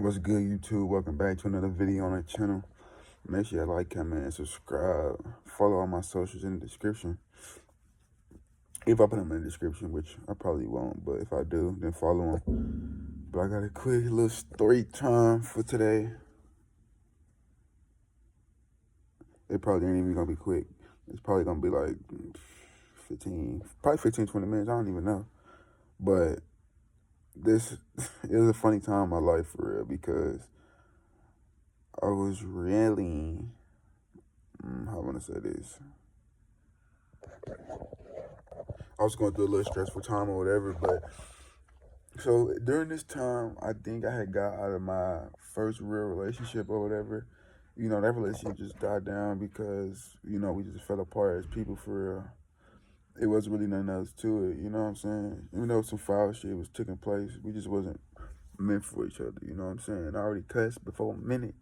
What's good, YouTube? Welcome back to another video on the channel. Make sure you like, comment, and subscribe. Follow all my socials in the description. If I put them in the description, which I probably won't, but if I do, then follow them. But I got a quick little story time for today. It probably ain't even gonna be quick. It's probably gonna be like 20 minutes. I don't even know. But this is a funny time in my life for real because I was really, how I want to say this. I was going through a little stressful time or whatever, but so during this time, I think I had got out of my first real relationship or whatever. That relationship just died down because, we just fell apart as people for real. It wasn't really nothing else to it, you know what I'm saying? Even though some foul shit was taking place, we just wasn't meant for each other, you know what I'm saying? I already cussed before a minute.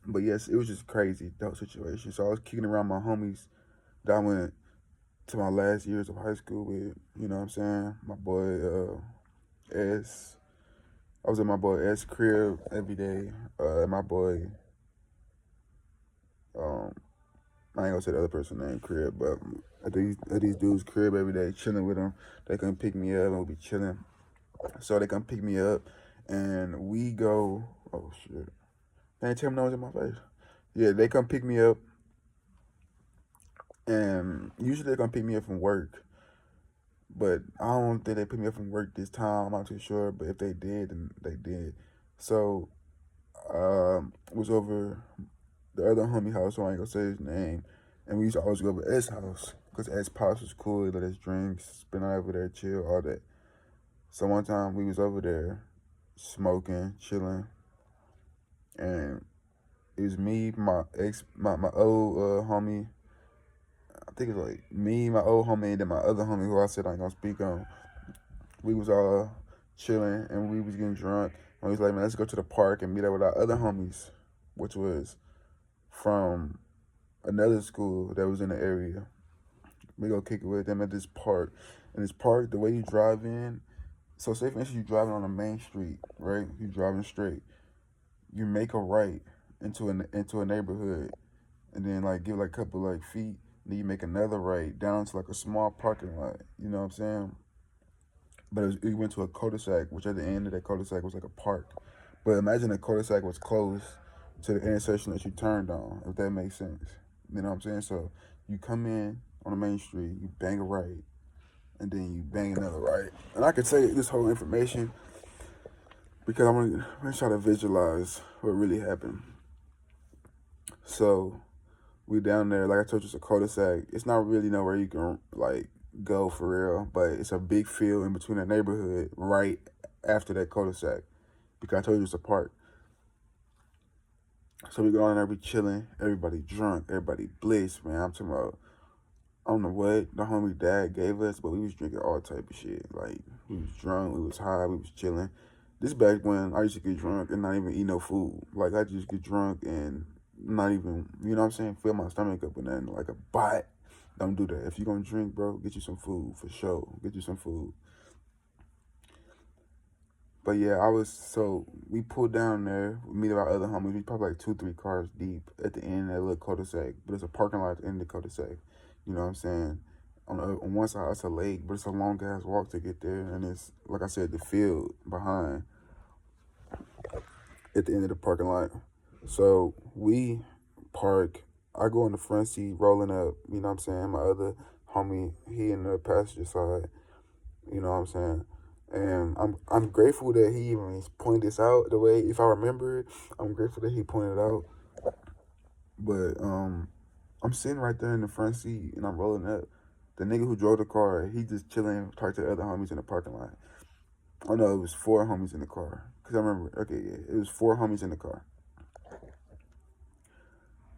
But yes, it was just crazy, that situation. So I was kicking around my homies that I went to my last years of high school with, you know what I'm saying? My boy, S. I was at my boy S crib every day. My boy, um, I ain't gonna say the other person's name crib, but at these dudes' crib every day, chilling with them. They come pick me up and we'll be chilling. So they come pick me up and we go, oh shit. They ain't tell me no one's in my face. Yeah, they come pick me up and usually they come pick me up from work. But I don't think they picked me up from work this time. I'm not too sure. But if they did, then they did. So was over the other homie house, so I ain't gonna say his name. And we used to always go over S house because S pops was cool. He let us drink, spend out over there, chill, all that. So one time we was over there smoking, chilling, and it was me, my old homie. I think it was like me, my old homie, and then my other homie who I said I ain't gonna speak on. We was all chilling and we was getting drunk. And we was like, man, let's go to the park and meet up with our other homies, which was from another school that was in the area. We go kick it with them at this park. And this park, the way you drive in, so say for instance you driving on a main street, right? You driving straight. You make a right into a neighborhood, and then like give like a couple like feet. Then you make another right down to like a small parking lot. You know what I'm saying? But it went to a cul-de-sac, which at the end of that cul-de-sac was like a park. But imagine the cul-de-sac was close to the intersection that you turned on, if that makes sense. You know what I'm saying? So you come in on the main street, you bang a right, and then you bang another right. And I could say this whole information because I'm gonna try to visualize what really happened. So we down there, like I told you, it's a cul-de-sac. It's not really nowhere you can like go for real, but it's a big field in between the neighborhood right after that cul-de-sac. Because I told you it's a park. So we go on there, we chilling, everybody drunk, everybody blitzed, man. I'm talking about, I don't know what the homie dad gave us, but we was drinking all type of shit. Like, we was drunk, we was high, we was chilling. This back when I used to get drunk and not even eat no food. Like, I just get drunk and not even, you know what I'm saying, fill my stomach up and then like a bite. Don't do that. If you gonna drink, bro, get you some food for sure. Get you some food. But yeah, so we pulled down there, we meet our other homies. We probably like 2, 3 cars deep at the end of that little cul-de-sac. But it's a parking lot in the cul-de-sac. You know what I'm saying? On one side, it's a lake, but it's a long ass walk to get there. And it's, like I said, the field behind at the end of the parking lot. So we park. I go in the front seat rolling up. You know what I'm saying? My other homie, he in the passenger side. You know what I'm saying? And I'm grateful that he even pointed this out the way, if I remember it, I'm grateful that he pointed it out. But I'm sitting right there in the front seat and I'm rolling up. The nigga who drove the car, he just chilling, talking to the other homies in the parking lot. Oh no, it was 4 homies in the car. Cause I remember, okay, yeah, it was 4 homies in the car.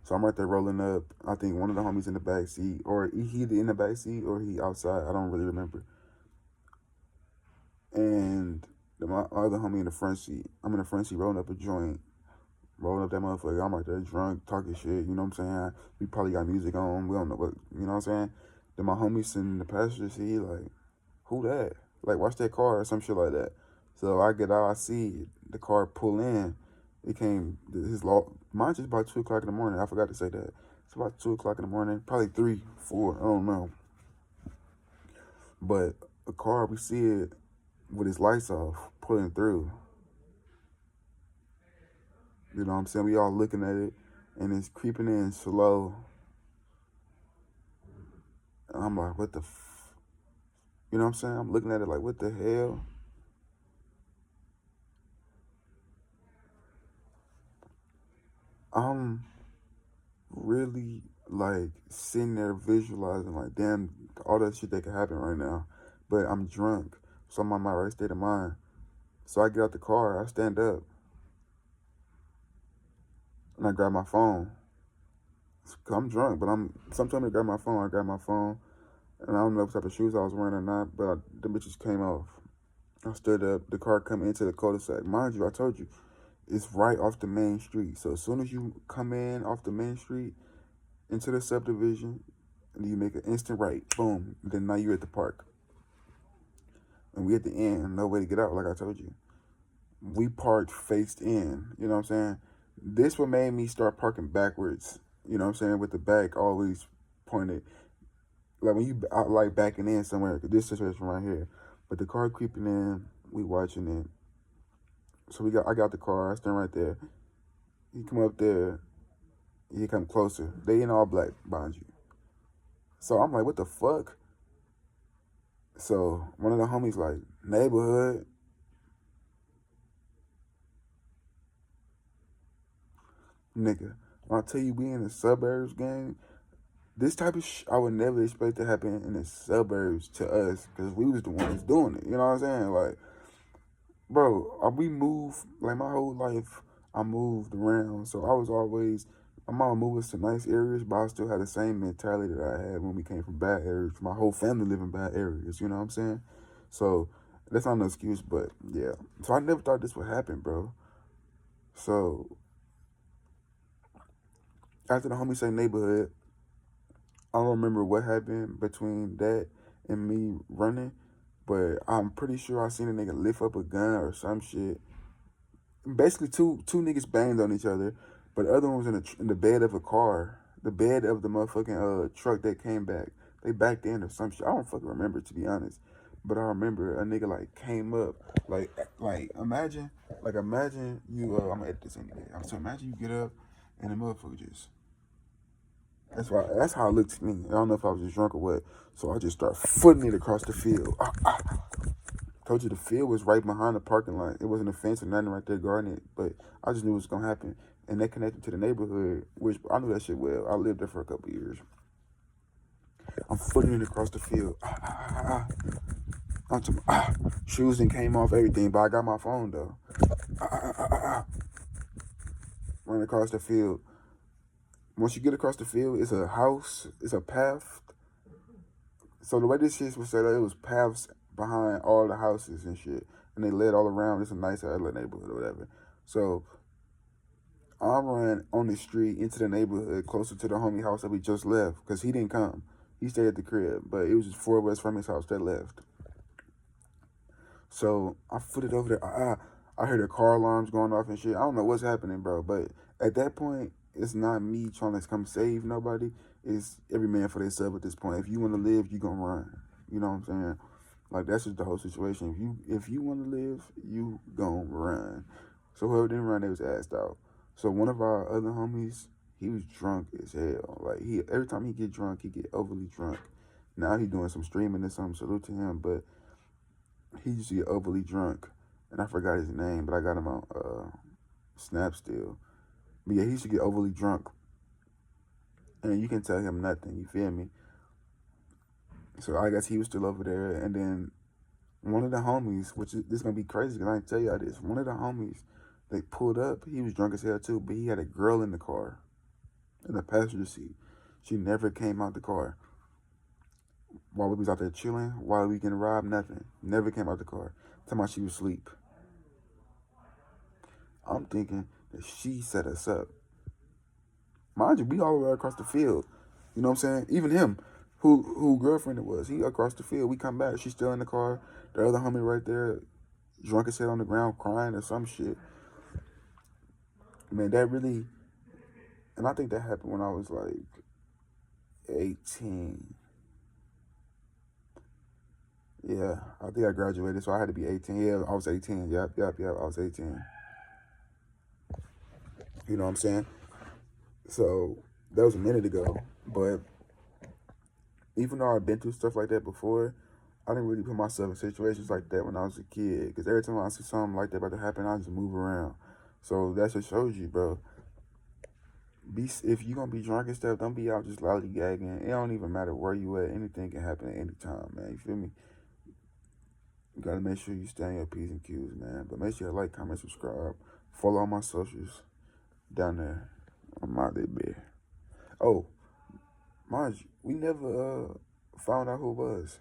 So I'm right there rolling up. I think one of the homies in the back seat, or he either in the back seat or he outside. I don't really remember. And my other homie in the front seat. I'm in the front seat rolling up a joint, rolling up that motherfucker. I'm right there drunk, talking shit. You know what I'm saying? We probably got music on. We don't know what. You know what I'm saying? Then my homie sitting in the passenger seat, like, who that? Like, watch that car or some shit like that. So I get out, I see the car pull in. It came his law. Mine's just about 2 o'clock in the morning. I forgot to say that. It's about 2 o'clock in the morning, probably 3, 4. I don't know. But a car, we see it with his lights off, pulling through. You know what I'm saying? We all looking at it, and it's creeping in slow. And I'm like, what the you know what I'm saying? I'm looking at it like, what the hell? I'm really like sitting there visualizing, like, damn, all that shit that could happen right now. But I'm drunk, so I'm on my right state of mind. So I get out the car, I stand up, and I grab my phone. Cause I'm drunk, but I'm sometimes I grab my phone. I grab my phone, and I don't know what type of shoes I was wearing or not, but the bitches came off. I stood up. The car come into the cul-de-sac. Mind you, I told you, it's right off the main street. So as soon as you come in off the main street into the subdivision, and you make an instant right, boom. Then now you're at the park, and we at the end, no way to get out. Like I told you, we parked faced in. You know what I'm saying? This what made me start parking backwards. You know what I'm saying? With the back always pointed, like when you out like backing in somewhere. This situation right here, but the car creeping in, we watching it. So I got the car. I stand right there. He come up there. He come closer. They in all black behind you. So I'm like, what the fuck? So one of the homies like, neighborhood. Nigga, when I tell you we in the suburbs, gang, this type of I would never expect to happen in the suburbs to us because we was the ones doing it. You know what I'm saying? Like, bro, we moved, like my whole life, I moved around. So I was always, my mom moved us to nice areas, but I still had the same mentality that I had when we came from bad areas. My whole family lived in bad areas, you know what I'm saying? So that's not an excuse, but yeah. So I never thought this would happen, bro. So after the homie say neighborhood, I don't remember what happened between that and me running, but I'm pretty sure I seen a nigga lift up a gun or some shit. Basically, two niggas banged on each other, but the other one was in the bed of a car, the bed of the motherfucking truck that came back. They backed in or some shit. I don't fucking remember, to be honest, but I remember a nigga like came up, like imagine you. I'm gonna edit this anyway. So imagine you get up and the motherfucker just. That's why. That's how it looked to me. I don't know if I was just drunk or what. So I just start footing it across the field. Told you the field was right behind the parking lot. It wasn't a fence or nothing right there guarding it, but I just knew it was gonna happen. And that connected to the neighborhood, which I knew that shit well. I lived there for a couple of years. I'm footing it across the field. Shoes and came off everything, but I got my phone though. Running across the field. Once you get across the field, it's a house, it's a path. So the way this shit was set up, it was paths behind all the houses and shit, and they led all around. It's a nice outlet neighborhood or whatever. So I ran on the street into the neighborhood closer to the homie house that we just left because he didn't come. He stayed at the crib, but it was just 4 of us from his house that left. So I footed over there. I heard the car alarms going off and shit. I don't know what's happening, bro. But at that point, it's not me trying to come save nobody. It's every man for themselves at this point. If you want to live, you gonna run. You know what I'm saying? Like that's just the whole situation. If you want to live, you gonna run. So whoever didn't run, they was asked out. So one of our other homies, he was drunk as hell. Like he every time he get drunk, he get overly drunk. Now he doing some streaming or something. Salute to him, but he used to get overly drunk, and I forgot his name, but I got him on Snap still. But yeah, he used to get overly drunk, and you can tell him nothing. You feel me? So I guess he was still over there, and then one of the homies, which is this gonna be crazy because I didn't tell y'all this. One of the homies, they pulled up. He was drunk as hell too, but he had a girl in the car, in the passenger seat. She never came out the car while we was out there chilling, while we getting robbed. Nothing. Never came out the car. Talking about she was asleep. I'm thinking that she set us up. Mind you, we all the way across the field. You know what I'm saying? Even him, who girlfriend it was, he across the field. We come back, she's still in the car. The other homie right there, drunk and sit on the ground crying or some shit. Man, that really, and I think that happened when I was like 18. Yeah, I think I graduated, so I had to be 18. Yeah, I was 18. Yep, I was 18. You know what I'm saying? So that was a minute ago. But even though I've been through stuff like that before, I didn't really put myself in situations like that when I was a kid. Because every time I see something like that about to happen, I just move around. So that just shows you, bro. If you gonna be drunk and stuff, don't be out just lollygagging. It don't even matter where you at. Anything can happen at any time, man. You feel me? You gotta make sure you stay on your P's and Q's, man. But make sure you like, comment, subscribe. Follow all my socials down there. I'm out there, bitch. Oh, mind you, we never found out who it was.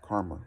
Karma.